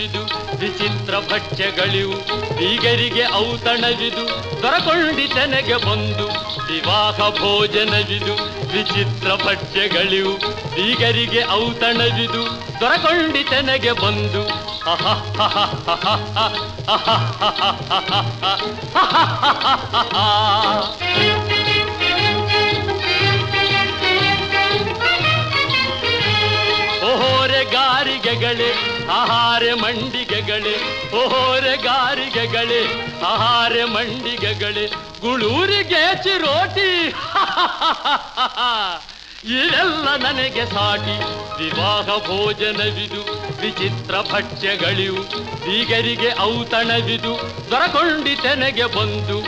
ಔತಣವಿದು ವಿಚಿತ್ರ ಭಕ್ಷ್ಯಗಳಿವು ಬೀಗರಿಗೆ ಔತಣವಿದು ದೊರಕೊಂಡಿತನೆಗೆ ಬಂದು ವಿವಾಹ ಭೋಜನವಿದು ವಿಚಿತ್ರ ಭಕ್ಷ್ಯಗಳಿವು ಬೀಗರಿಗೆ ಔತಣವಿದು ದೊರಕೊಂಡಿತನೆಗೆ ಬಂದು ಓಹೋರೆ ಗಾರಿಗೆಗಳೇ ಆಹಾರ ಮಂಡಿಗೆಗಳೇ ಓಹೋರೆ ಗಾರಿಗೆಗಳೇ ಆಹಾರ ಮಂಡಿಗೆಗಳೇ ಗುಳೂರಿಗೆ ಚಿರೋಟಿ ಇದೆಲ್ಲ ನನಗೆ ಸಾಟಿ ವಿವಾಹ ಭೋಜನವಿದು ವಿಚಿತ್ರ ಭಕ್ಷ್ಯಗಳಿವು ಬೀಗರಿಗೆ ಔತಣವಿದು ದೊರಕೊಂಡಿತೆನೆಗೆ ಬಂದು